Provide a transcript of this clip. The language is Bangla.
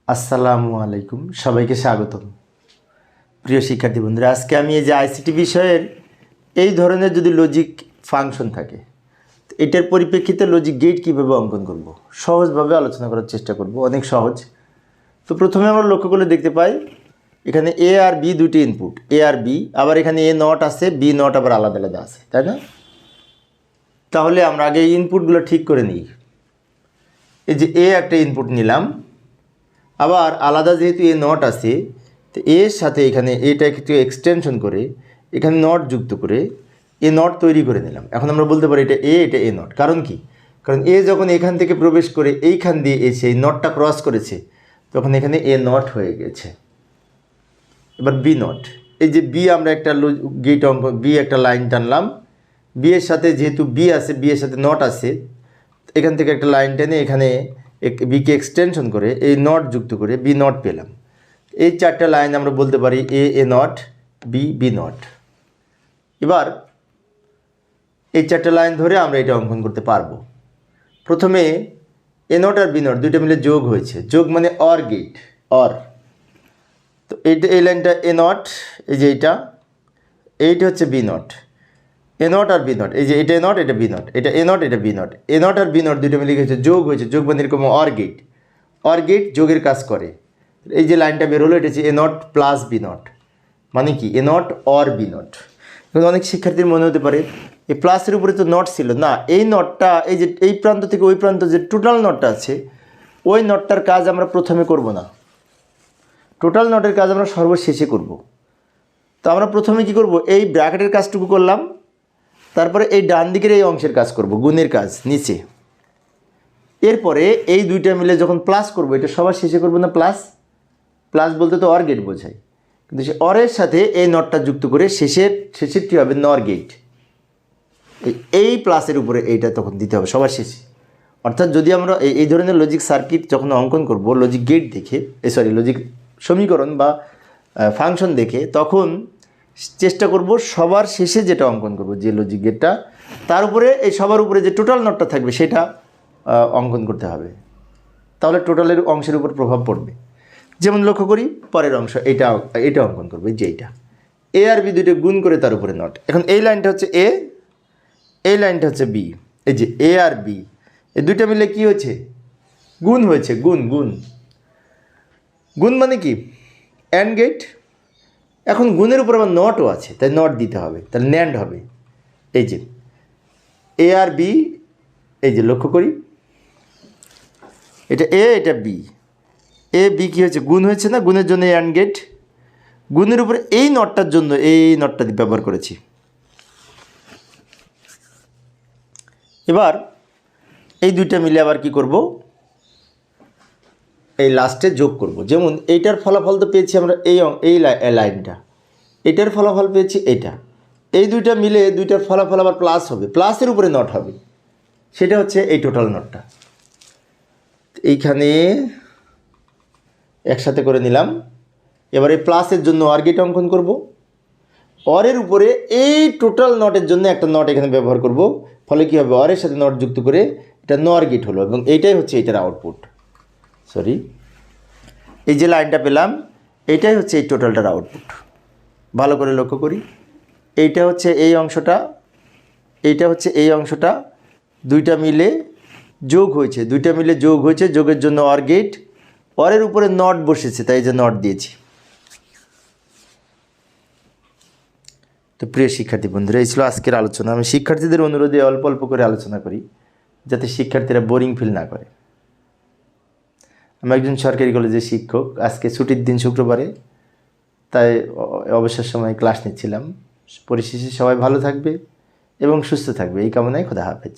আসসালামু আলাইকুম, সবাইকে স্বাগতম। প্রিয় শিক্ষার্থী বন্ধুরা, আজকে আমি এই যে আইসিটি বিষয়ের এই ধরনের যদি লজিক ফাংশন থাকে, এটার পরিপ্রেক্ষিতে লজিক গেট কীভাবে অঙ্কন করব সহজভাবে আলোচনা করার চেষ্টা করব, অনেক সহজ। তো প্রথমে আমরা লক্ষ্য করলে দেখতে পাই এখানে এ আর বি দুটি ইনপুট, এ আর বি, আবার এখানে এ নট আছে, বি নট আবার আলাদা আলাদা আছে, তাই না? তাহলে আমরা আগে এই ইনপুটগুলো ঠিক করে নিই। এই যে এ একটা ইনপুট নিলাম, আবার আলাদা যেহেতু এ নট আছে, তো এর সাথে এখানে এটা একটু এক্সটেনশন করে এখানে নট যুক্ত করে এ নট তৈরি করে নিলাম। এখন আমরা বলতে পারি এটা এ নট। কারণ কি? কারণ এ যখন এখান থেকে প্রবেশ করে এইখান দিয়ে এসে এই নটটা ক্রস করেছে, তখন এখানে এ নট হয়ে গেছে। এবার বি নট, এই যে বি আমরা একটা গেট অঙ্ক, বি একটা লাইন টানলাম, বি এর সাথে যেহেতু বি আছে, বি এর সাথে নট আছে, এখান থেকে একটা লাইন টেনে এখানে বিকে এক্সটেনশন করে এই নট যুক্ত করে বি নট পেলাম। এই চারটা লাইন আমরা বলতে পারি এ নট, বি নট। এবার এই চারটা লাইন ধরে আমরা এটা অঙ্কন করতে পারবো। প্রথমে এ নট আর বি নট দুইটা মিলে যোগ হয়েছে, যোগ মানে অর গেট, অর। তো এইটা, এই লাইনটা এ নট, এই যে এইটা হচ্ছে বি নট, এ নট আর বি নট, এই যে এটা এ নট, এটা বি নট, এটা এ নট, এটা বি নট, এ নট আর বি নট দুটো মিলে গেছে, যোগ হয়েছে, যোগ মানে এরকম অর গেট যোগের কাজ করে। এই যে লাইনটা বের হলো, এটা হচ্ছে এ নট প্লাস বি নট, মানে কি এ নট অর বি নট। কিন্তু অনেক শিক্ষার্থীর মনে হতে পারে এই প্লাসের উপরে তো নট ছিল না, এই নটটা, এই যে এই প্রান্ত থেকে ওই প্রান্ত যে টোটাল নটটা আছে, ওই নটটার কাজ আমরা প্রথমে করব না, টোটাল নটের কাজ আমরা সর্বশেষে করব। তো আমরা প্রথমে কি করব, এই ব্র্যাকেটের কাজটুকু করলাম, তারপরে এই ডান দিকের এই অংশের কাজ করব, গুণের কাজ নিচে। এরপরে এই দুইটা মিলে যখন প্লাস করব, এটা সবার শেষে করব না, প্লাস বলতে তো অর গেট বোঝায়, কিন্তু সে অরের সাথে এই নটটা যুক্ত করে শেষেরটি হবে নর গেট। এই প্লাসের উপরে এইটা তখন দিতে হবে সবার শেষে। অর্থাৎ যদি আমরা এই ধরনের লজিক সার্কিট যখন অঙ্কন করব, লজিক গেট দেখে, লজিক সমীকরণ বা ফাংশন দেখে, তখন চেষ্টা করব সবার শেষে যেটা অঙ্কন করব, যে লজিক গেটটা, তার উপরে এই সবার উপরে যে টোটাল নটটা থাকবে সেটা অঙ্কন করতে হবে। তাহলে টোটালের অংশের উপর প্রভাব পড়বে। যেমন লক্ষ্য করি পরের অংশ, এটা অঙ্কন করবে, যে এইটা এ আর বি দুটো গুণ করে তার উপরে নট। এখন এই লাইনটা হচ্ছে এ, এই লাইনটা হচ্ছে বি, এই যে এ আর বি এই দুইটা মিলে কি হয়েছে, গুণ হয়েছে, গুণ মানে কি অ্যান্ড গেট। এখন গুণের উপর আবার নটও আছে, তাই নট দিতে হবে, তাহলে ন্যান্ড হবে। এই যে এ আর বি, এই যে লক্ষ্য করি এটা এ, এটা বি, এ বি কী হয়েছে, গুণ হয়েছে না, গুণের জন্য অ্যান্ড গেট, গুণের উপরে এই নটটার জন্য এই নটটা ব্যবহার করেছি। এবার এই দুইটা মিলে আবার কি করব, এই লাস্টে যোগ করব। যেমন এইটার ফলাফল তো পেয়েছি আমরা এই লাইনটা, এটার ফলাফল পেয়েছি এটা, এই দুইটা মিলে দুইটার ফলাফল আবার প্লাস হবে, প্লাসের উপরে নট হবে, সেটা হচ্ছে এই টোটাল নটটা। এইখানে একসাথে করে নিলাম। এবার এই প্লাসের জন্য অর গেট অঙ্কন করব, অরের উপরে এই টোটাল নটের জন্য একটা নট এখানে ব্যবহার করব, ফলে কী হবে, অরের সাথে নট যুক্ত করে এটা নর গেট হলো, এবং এইটাই হচ্ছে এটার আউটপুট। এই যে লাইনটা পেলাম, এইটাই হচ্ছে এই টোটালটার আউটপুট। ভালো করে লক্ষ্য করি, এইটা হচ্ছে এই অংশটা, এইটা হচ্ছে এই অংশটা, দুইটা মিলে যোগ হয়েছে, যোগের জন্য অর গেট, অরের উপরে নট বসেছে, তাই যে নট দিয়েছি। তো প্রিয় শিক্ষার্থী বন্ধুরা, এই ছিল আজকের আলোচনা। আমি শিক্ষার্থীদের অনুরোধে অল্প অল্প করে আলোচনা করি, যাতে শিক্ষার্থীরা বোরিং ফিল না করে। আমি একজন সরকারি কলেজের শিক্ষক, আজকে ছুটির দিন শুক্রবারে, তাই অবসর সময় ক্লাস নিচ্ছিলাম। পরিশেষে সবাই ভালো থাকবে এবং সুস্থ থাকবে, এই কামনায় খোদা হাফেজ।